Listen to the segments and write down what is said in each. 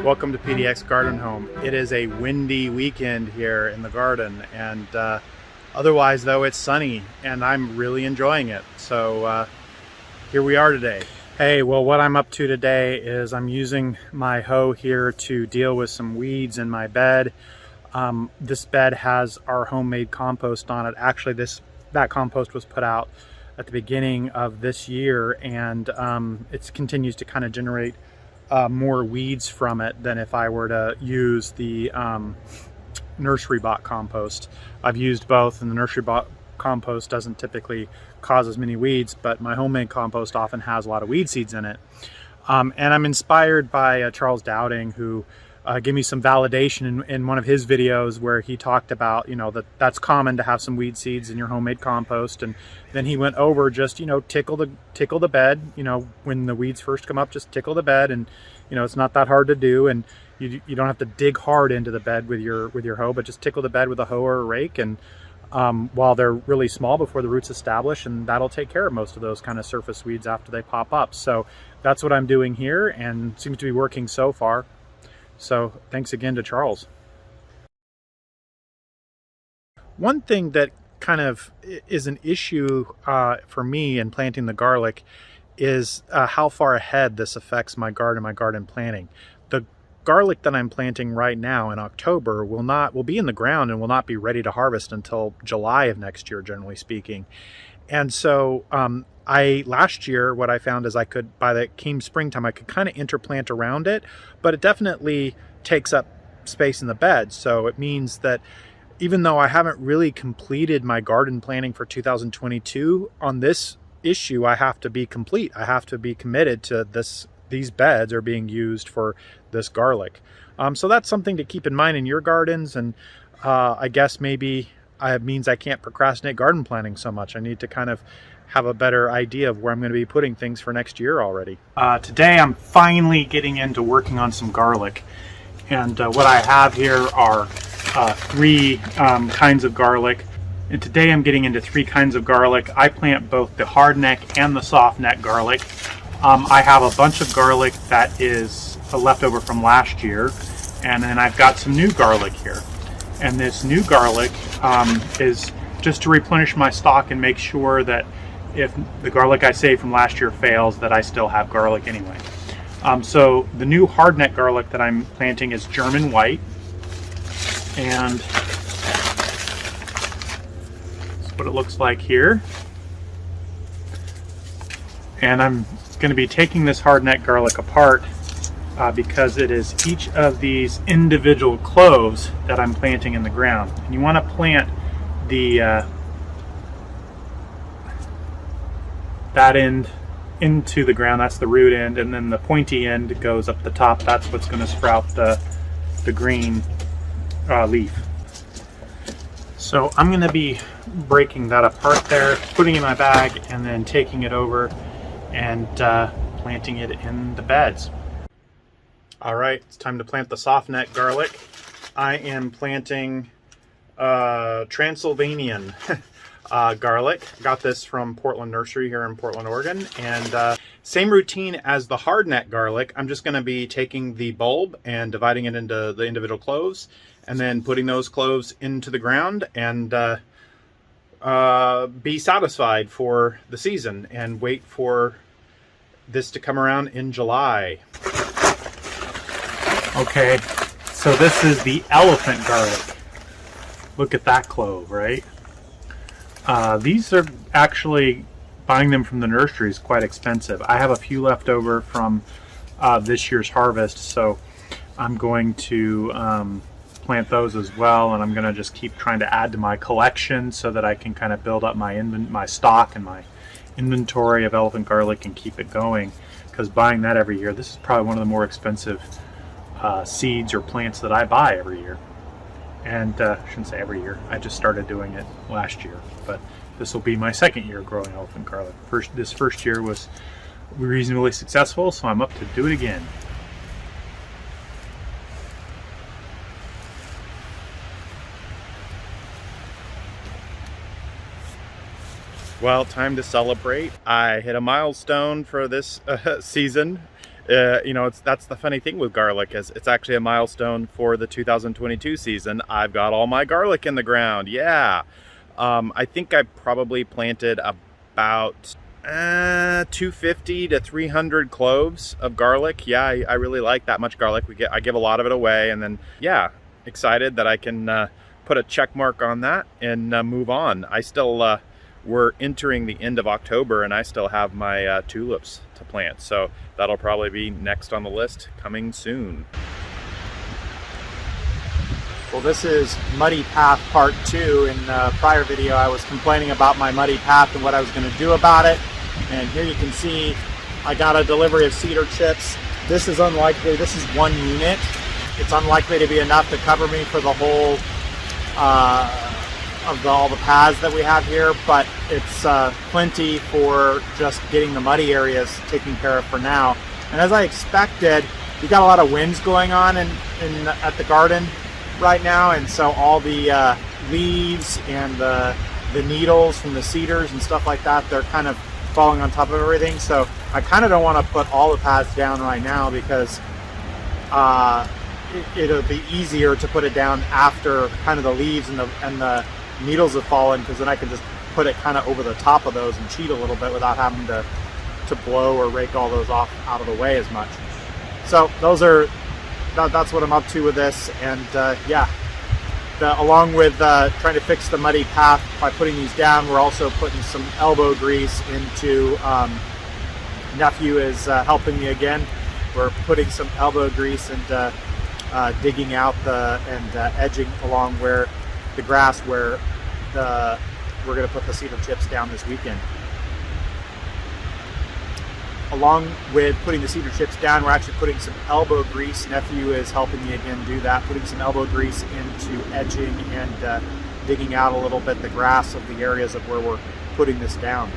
Welcome to PDX Garden Home. It is a windy weekend here in the garden, and otherwise though it's sunny and I'm really enjoying it. So here we are today. Hey, well, what I'm up to today is I'm using my hoe here to deal with some weeds in my bed. This bed has our homemade compost on it. Actually, that compost was put out at the beginning of this year, and it continues to kind of generate more weeds from it than if I were to use the nursery bought compost. I've used both, and the nursery bought compost doesn't typically cause as many weeds, but my homemade compost often has a lot of weed seeds in it. And I'm inspired by Charles Dowding, who gave me some validation in one of his videos where he talked about, that's common to have some weed seeds in your homemade compost. And then he went over just, tickle the bed, when the weeds first come up, just tickle the bed, and it's not that hard to do, and you don't have to dig hard into the bed with your hoe, but just tickle the bed with a hoe or a rake, and while they're really small before the roots establish, and that'll take care of most of those kind of surface weeds after they pop up. So that's what I'm doing here, and seems to be working so far. So thanks again to Charles. One thing that kind of is an issue for me in planting the garlic is how far ahead this affects my garden planting. The garlic that I'm planting right now in October will be in the ground and will not be ready to harvest until July of next year, generally speaking. And so last year, what I found is by the springtime, I could kind of interplant around it, but it definitely takes up space in the bed. So it means that even though I haven't really completed my garden planning for 2022, on this issue, I have to be complete. I have to be committed to this. These beds are being used for this garlic. So that's something to keep in mind in your gardens. And I guess maybe it means I can't procrastinate garden planning so much. I need to kind of have a better idea of where I'm going to be putting things for next year already. Today I'm finally getting into working on some garlic. And what I have here are three kinds of garlic. And today I'm getting into three kinds of garlic. I plant both the hardneck and the softneck garlic. I have a bunch of garlic that is a leftover from last year, and then I've got some new garlic here. And this new garlic is just to replenish my stock and make sure that if the garlic I saved from last year fails, that I still have garlic anyway. So the new hardneck garlic that I'm planting is German white, and that's what it looks like here. And I'm going to be taking this hardneck garlic apart because it is each of these individual cloves that I'm planting in the ground. And you want to plant the that end into the ground. That's the root end, and then the pointy end goes up the top. That's what's going to sprout the green leaf. So I'm going to be breaking that apart there, putting it in my bag, and then taking it over and planting it in the beds. All right, it's time to plant the softneck garlic. I am planting Transylvanian garlic. Got this from Portland Nursery here in Portland, Oregon. And same routine as the hardneck garlic. I'm just going to be taking the bulb and dividing it into the individual cloves, and then putting those cloves into the ground and be satisfied for the season and wait for this to come around in July. Okay, so this is the elephant garlic. Look at that clove, right? These are actually, buying them from the nursery is quite expensive. I have a few left over from this year's harvest, so I'm going to plant those as well, and I'm going to just keep trying to add to my collection so that I can kind of build up my stock and my inventory of elephant garlic and keep it going, because buying that every year, this is probably one of the more expensive seeds or plants that I buy every year. And I shouldn't say every year, I just started doing it last year, but this will be my second year growing elephant garlic. This first year was reasonably successful, so I'm up to do it again. Well, time to celebrate. I hit a milestone for this season, that's the funny thing with garlic, is it's actually a milestone for the 2022 season. I've got all my garlic in the ground. Yeah. I think I probably planted about 250 to 300 cloves of garlic. Yeah, I really like that much garlic. I give a lot of it away, and then yeah, excited that I can put a check mark on that and move on. I still we're entering the end of October, and I still have my tulips to plant, so that'll probably be next on the list, coming soon. Well, this is Muddy Path Part 2. In the prior video, I was complaining about my muddy path and what I was going to do about it. And here you can see I got a delivery of cedar chips. This is unlikely. This is 1 unit. It's unlikely to be enough to cover me for the whole all the paths that we have here, but it's plenty for just getting the muddy areas taken care of for now. And as I expected, we got a lot of winds going on at the garden right now, and so all the leaves and the needles from the cedars and stuff like that, they're kind of falling on top of everything. So I kind of don't want to put all the paths down right now, because it'll be easier to put it down after kind of the leaves and the needles have fallen, because then I can just put it kind of over the top of those and cheat a little bit without having to blow or rake all those off out of the way as much. So that's what I'm up to with this. And yeah, along with trying to fix the muddy path by putting these down, we're also putting some elbow grease into, nephew is helping me again. We're putting some elbow grease and digging out and edging along where the grass where we're going to put the cedar chips down this weekend. Along with putting the cedar chips down, we're actually putting some elbow grease. Nephew is helping me again do that, putting some elbow grease into edging and digging out a little bit the grass of the areas of where we're putting this down.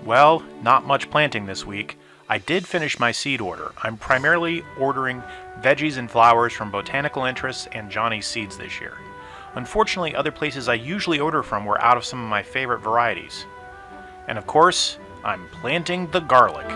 Well, not much planting this week. I did finish my seed order. I'm primarily ordering veggies and flowers from Botanical Interests and Johnny's Seeds this year. Unfortunately, other places I usually order from were out of some of my favorite varieties. And of course, I'm planting the garlic.